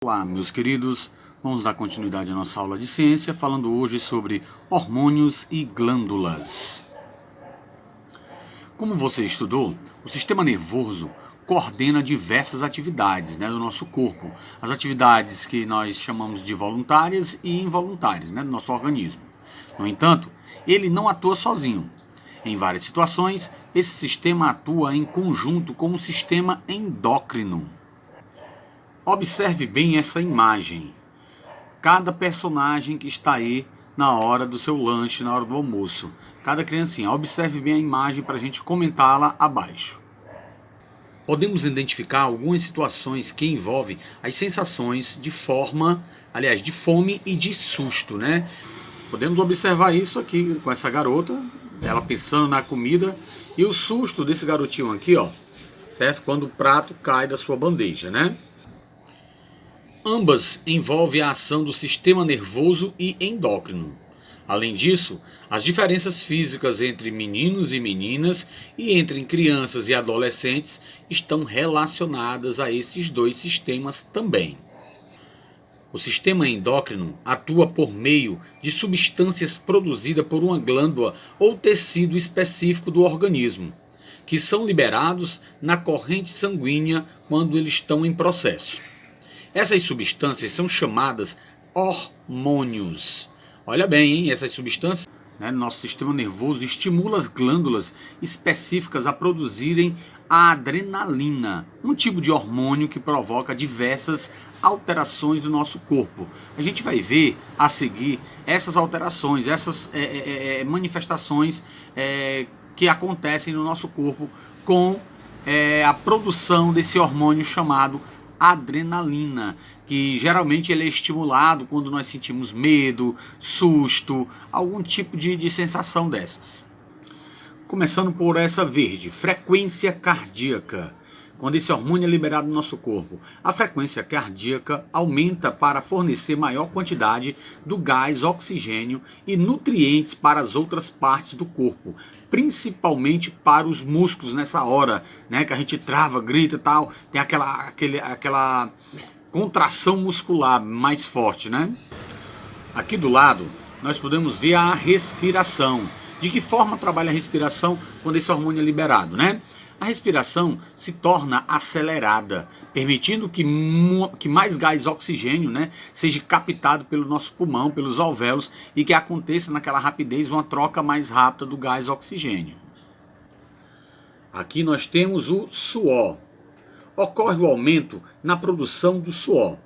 Olá, meus queridos, vamos dar continuidade à nossa aula de ciência, falando hoje sobre hormônios e glândulas. Como você estudou, o sistema nervoso coordena diversas atividades do nosso corpo, as atividades que nós chamamos de voluntárias e involuntárias do nosso organismo. No entanto, ele não atua sozinho. Em várias situações, esse sistema atua em conjunto com o sistema endócrino. Observe bem essa imagem. Cada personagem que está aí na hora do seu lanche, na hora do almoço. Cada criancinha. Observe bem a imagem para a gente comentá-la abaixo. Podemos identificar algumas situações que envolvem as sensações de fome e de susto, Podemos observar isso aqui com essa garota, ela pensando na comida e o susto desse garotinho aqui, certo? Quando o prato cai da sua bandeja, Ambas envolvem a ação do sistema nervoso e endócrino. Além disso, as diferenças físicas entre meninos e meninas e entre crianças e adolescentes estão relacionadas a esses dois sistemas também. O sistema endócrino atua por meio de substâncias produzidas por uma glândula ou tecido específico do organismo, que são liberados na corrente sanguínea quando eles estão em processo. Essas substâncias são chamadas hormônios. Olha bem, hein? Essas substâncias no nosso sistema nervoso estimulam as glândulas específicas a produzirem a adrenalina, um tipo de hormônio que provoca diversas alterações do nosso corpo. A gente vai ver a seguir essas alterações, essas manifestações que acontecem no nosso corpo com a produção desse hormônio chamado adrenalina, que geralmente ele é estimulado quando nós sentimos medo, susto, algum tipo de sensação dessas. Começando por essa verde, frequência cardíaca. Quando esse hormônio é liberado no nosso corpo, a frequência cardíaca aumenta para fornecer maior quantidade do gás, oxigênio e nutrientes para as outras partes do corpo, principalmente para os músculos nessa hora, que a gente trava, grita e tal, tem aquela contração muscular mais forte, Aqui do lado, nós podemos ver a respiração. De que forma trabalha a respiração quando esse hormônio é liberado, A respiração se torna acelerada, permitindo que mais gás oxigênio seja captado pelo nosso pulmão, pelos alvéolos, e que aconteça naquela rapidez uma troca mais rápida do gás oxigênio. Aqui nós temos o suor. Ocorre o aumento na produção do suor,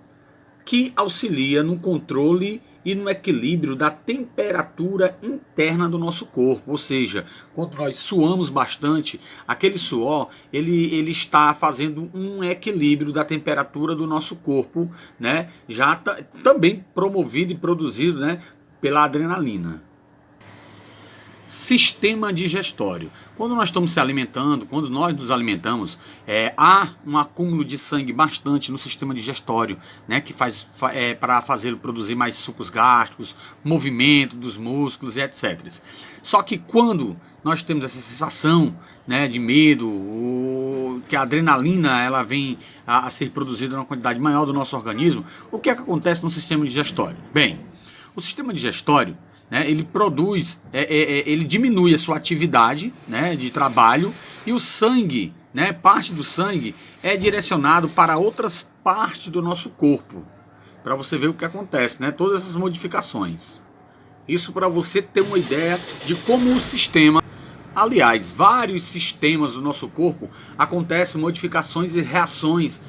que auxilia no controle e no equilíbrio da temperatura interna do nosso corpo. Ou seja, quando nós suamos bastante, aquele suor ele está fazendo um equilíbrio da temperatura do nosso corpo, já também promovido e produzido pela adrenalina. Sistema digestório. Quando nós estamos se alimentando, quando nós nos alimentamos, há um acúmulo de sangue bastante no sistema digestório, que faz para fazê-lo produzir mais sucos gástricos, movimento dos músculos e etc. Só que quando nós temos essa sensação de medo, que a adrenalina ela vem a ser produzida numa quantidade maior do nosso organismo, o que acontece no sistema digestório? Bem, o sistema digestório ele produz, ele diminui a sua atividade de trabalho, e o sangue, parte do sangue é direcionado para outras partes do nosso corpo, para você ver o que acontece, todas essas modificações. Isso para você ter uma ideia de como o sistema, aliás, vários sistemas do nosso corpo acontecem modificações e reações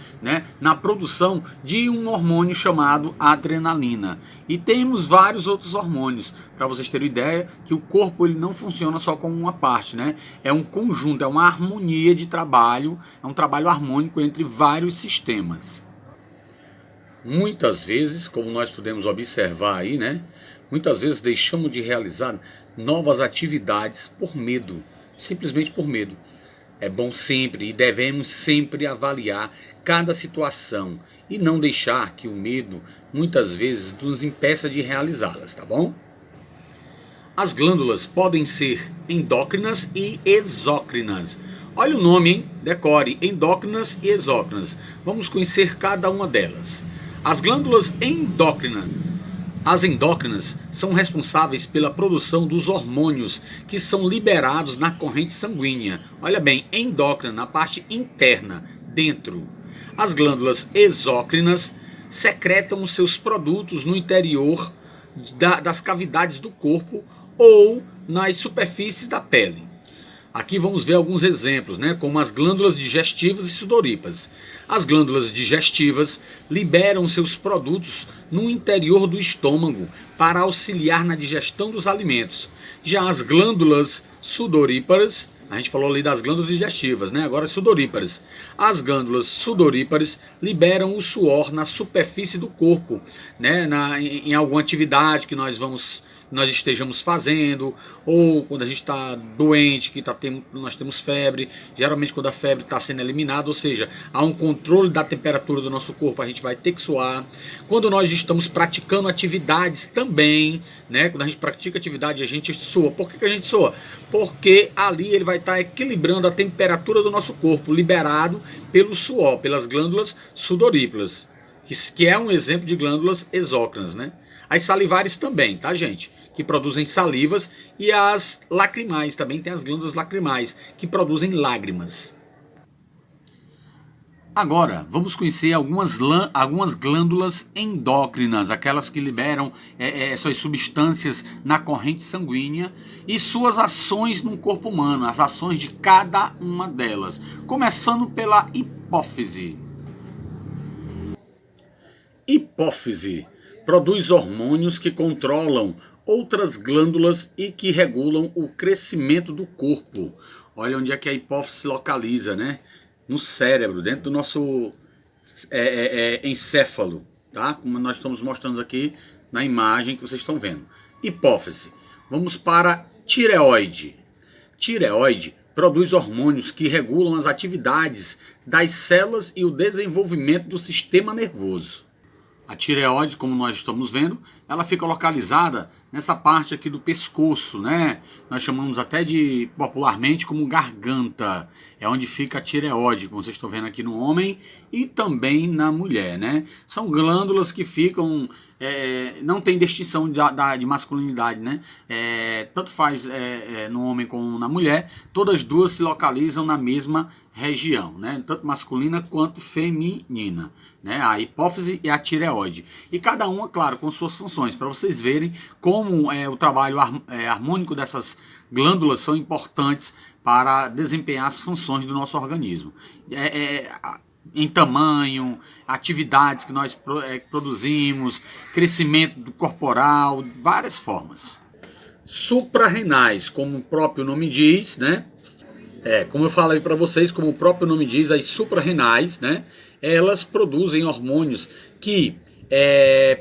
na produção de um hormônio chamado adrenalina. E temos vários outros hormônios, para vocês terem ideia que o corpo ele não funciona só como uma parte, É um conjunto, é uma harmonia de trabalho, é um trabalho harmônico entre vários sistemas. Muitas vezes, como nós podemos observar aí, muitas vezes deixamos de realizar novas atividades por medo, simplesmente por medo. É bom sempre e devemos sempre avaliar cada situação e não deixar que o medo muitas vezes nos impeça de realizá-las, tá bom? As glândulas podem ser endócrinas e exócrinas. Olha o nome, hein? Decore, endócrinas e exócrinas. Vamos conhecer cada uma delas. As glândulas endócrinas. As endócrinas são responsáveis pela produção dos hormônios que são liberados na corrente sanguínea. Olha bem, endócrina, na parte interna, dentro. As glândulas exócrinas secretam os seus produtos no interior das cavidades do corpo ou nas superfícies da pele. Aqui vamos ver alguns exemplos, né, como as glândulas digestivas e sudoríparas. As glândulas digestivas liberam seus produtos no interior do estômago para auxiliar na digestão dos alimentos. Já as glândulas sudoríparas, a gente falou ali das glândulas digestivas, né? Agora sudoríparas. As glândulas sudoríparas liberam o suor na superfície do corpo, né? Em alguma atividade que nós estejamos fazendo, ou quando a gente está doente, nós temos febre, geralmente quando a febre está sendo eliminada, ou seja, há um controle da temperatura do nosso corpo, a gente vai ter que suar. Quando nós estamos praticando atividades também, né, quando a gente pratica atividade a gente sua. Por que a gente sua? Porque ali ele vai estar equilibrando a temperatura do nosso corpo, liberado pelo suor, pelas glândulas sudoríparas, que é um exemplo de glândulas exócrinas, né? As salivares também, tá, gente? Que produzem salivas, e as lacrimais, também tem as glândulas lacrimais, que produzem lágrimas. Agora, vamos conhecer algumas glândulas endócrinas, aquelas que liberam essas substâncias na corrente sanguínea e suas ações no corpo humano, as ações de cada uma delas. Começando pela hipófise. Hipófise produz hormônios que controlam outras glândulas e que regulam o crescimento do corpo. Olha onde é que a hipófise se localiza, né? No cérebro, dentro do nosso encéfalo, tá? Como nós estamos mostrando aqui na imagem que vocês estão vendo. Hipófise. Vamos para tireoide. Tireoide produz hormônios que regulam as atividades das células e o desenvolvimento do sistema nervoso. A tireoide, como nós estamos vendo, ela fica localizada nessa parte aqui do pescoço, né? Nós chamamos até popularmente como garganta. É onde fica a tireoide, como vocês estão vendo aqui no homem e também na mulher, né? São glândulas que ficam... não tem distinção de masculinidade, né? Tanto faz no homem como na mulher, todas duas se localizam na mesma região, né? Tanto masculina quanto feminina, né? A hipófise e a tireoide. E cada uma, claro, com suas funções, para vocês verem como o trabalho harmônico dessas glândulas são importantes para desempenhar as funções do nosso organismo. Em tamanho, atividades que nós produzimos, crescimento corporal, várias formas. Suprarrenais, como o próprio nome diz, né? Como eu falei para vocês, como o próprio nome diz, as suprarrenais, né? Elas produzem hormônios que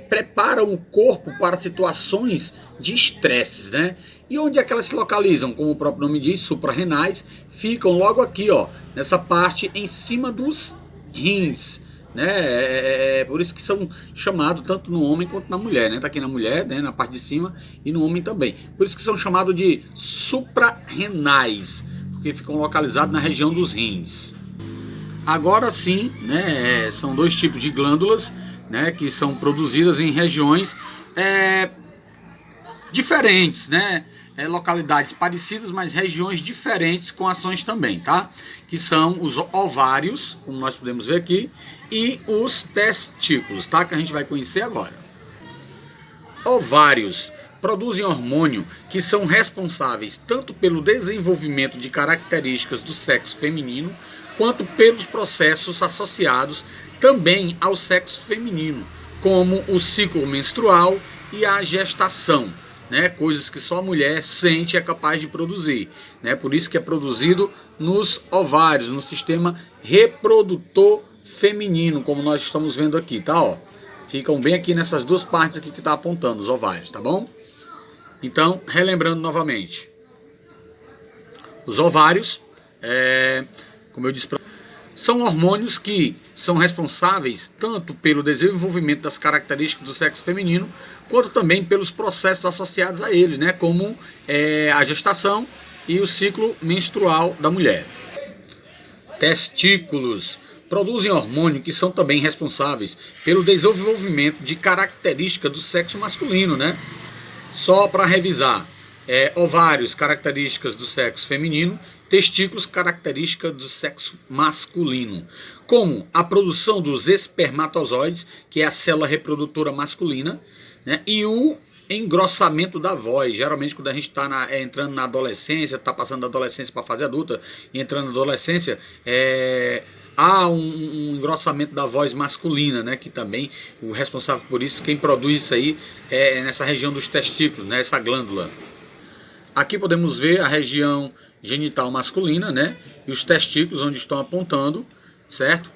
preparam o corpo para situações de estresse, né? E onde é que elas se localizam? Como o próprio nome diz, suprarrenais, ficam logo aqui, ó, nessa parte em cima dos rins, né? Por isso que são chamados tanto no homem quanto na mulher, né? Tá aqui na mulher, né? Na parte de cima, e no homem também. Por isso que são chamados de suprarrenais, porque ficam localizados na região dos rins. Agora sim, né? São dois tipos de glândulas, né? Que são produzidas em regiões diferentes, né? Localidades parecidas, mas regiões diferentes com ações também, tá? Que são os ovários, como nós podemos ver aqui, e os testículos, tá? Que a gente vai conhecer agora. Ovários produzem hormônio que são responsáveis tanto pelo desenvolvimento de características do sexo feminino, quanto pelos processos associados também ao sexo feminino, como o ciclo menstrual e a gestação, né? Coisas que só a mulher sente e é capaz de produzir, né? Por isso que é produzido nos ovários, no sistema reprodutor feminino, como nós estamos vendo aqui, tá? Ó, ficam bem aqui nessas duas partes aqui que está apontando, os ovários, tá bom? Então, relembrando novamente, os ovários, como eu disse, são hormônios que são responsáveis tanto pelo desenvolvimento das características do sexo feminino, quanto também pelos processos associados a ele, né, como a gestação e o ciclo menstrual da mulher. Testículos produzem hormônios que são também responsáveis pelo desenvolvimento de características do sexo masculino, né? Só para revisar, ovários, características do sexo feminino, testículos, características do sexo masculino, como a produção dos espermatozoides, que é a célula reprodutora masculina, né? E o engrossamento da voz. Geralmente quando a gente está entrando na adolescência, está passando da adolescência para a fase adulta e entrando na adolescência, há um engrossamento da voz masculina, né? Que também o responsável por isso, quem produz isso aí é nessa região dos testículos, né? Essa glândula. Aqui podemos ver a região genital masculina, né? E os testículos onde estão apontando, certo?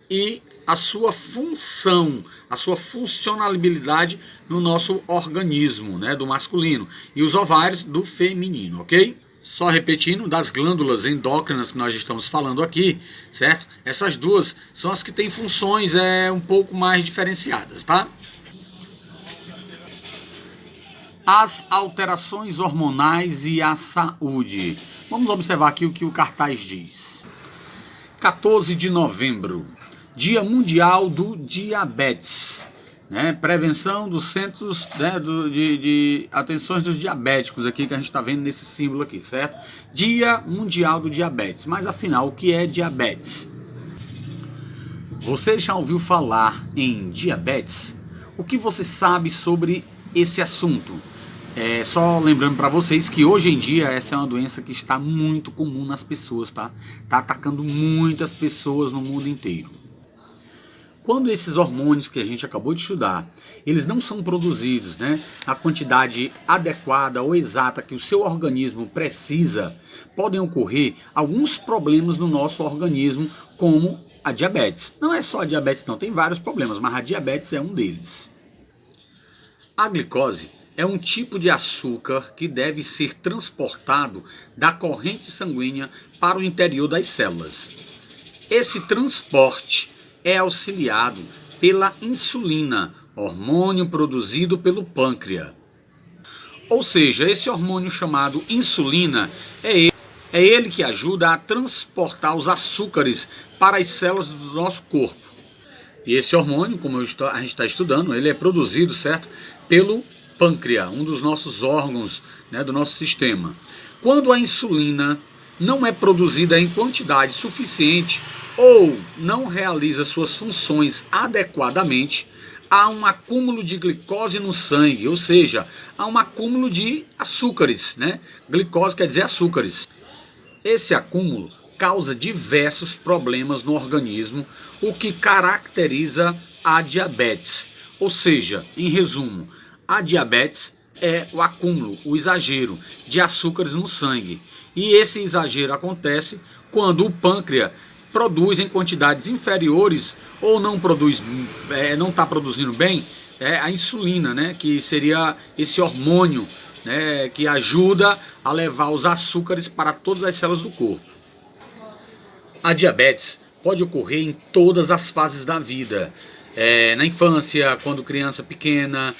E a sua função, a sua funcionalidade no nosso organismo, né, do masculino, e os ovários do feminino, ok? Só repetindo, das glândulas endócrinas que nós estamos falando aqui, certo? Essas duas são as que têm funções um pouco mais diferenciadas, tá? As alterações hormonais e a saúde. Vamos observar aqui o que o cartaz diz. 14 de novembro. Dia Mundial do Diabetes, né? Prevenção dos centros, né, de atenções dos diabéticos aqui que a gente está vendo nesse símbolo aqui, certo? Dia Mundial do Diabetes. Mas afinal, o que é diabetes? Você já ouviu falar em diabetes? O que você sabe sobre esse assunto? Só lembrando para vocês que hoje em dia essa é uma doença que está muito comum nas pessoas, tá? Está atacando muitas pessoas no mundo inteiro. Quando esses hormônios que a gente acabou de estudar, eles não são produzidos, né, na quantidade adequada ou exata que o seu organismo precisa, podem ocorrer alguns problemas no nosso organismo, como a diabetes. Não é só a diabetes não, tem vários problemas, mas a diabetes é um deles. A glicose é um tipo de açúcar que deve ser transportado da corrente sanguínea para o interior das células. Esse transporte é auxiliado pela insulina, hormônio produzido pelo pâncreas. Ou seja, esse hormônio chamado insulina é ele que ajuda a transportar os açúcares para as células do nosso corpo. E esse hormônio, como a gente está estudando, ele é produzido, certo, pelo pâncreas, um dos nossos órgãos, né, do nosso sistema. Quando a insulina não é produzida em quantidade suficiente ou não realiza suas funções adequadamente, há um acúmulo de glicose no sangue, ou seja, há um acúmulo de açúcares, né? Glicose quer dizer açúcares. Esse acúmulo causa diversos problemas no organismo, o que caracteriza a diabetes. Ou seja, em resumo, a diabetes é o acúmulo, o exagero de açúcares no sangue. E esse exagero acontece quando o pâncreas produz em quantidades inferiores ou não produz, não está produzindo bem a insulina, né, que seria esse hormônio, né, que ajuda a levar os açúcares para todas as células do corpo. A diabetes pode ocorrer em todas as fases da vida. Na infância, quando criança pequena,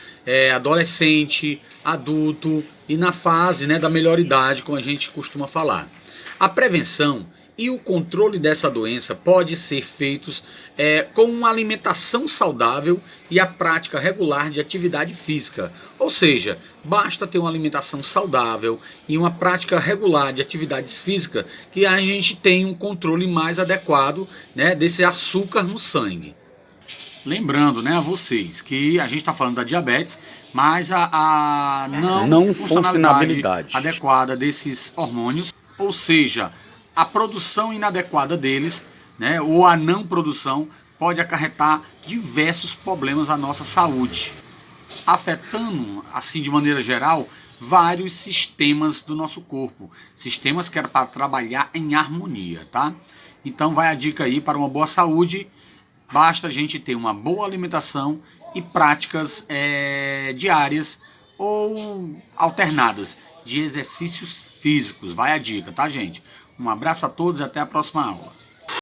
adolescente, adulto e na fase, né, da melhoridade, como a gente costuma falar. A prevenção e o controle dessa doença pode ser feitos com uma alimentação saudável e a prática regular de atividade física. Ou seja, basta ter uma alimentação saudável e uma prática regular de atividades físicas que a gente tem um controle mais adequado, né, desse açúcar no sangue. Lembrando, né, a vocês que a gente está falando da diabetes, mas a não funcionalidade adequada desses hormônios, ou seja, a produção inadequada deles, né, ou a não produção, pode acarretar diversos problemas à nossa saúde, afetando, assim de maneira geral, vários sistemas do nosso corpo, sistemas que eram para trabalhar em harmonia, tá? Então vai a dica aí para uma boa saúde. Basta a gente ter uma boa alimentação e práticas diárias ou alternadas de exercícios físicos. Vai a dica, tá, gente? Um abraço a todos e até a próxima aula.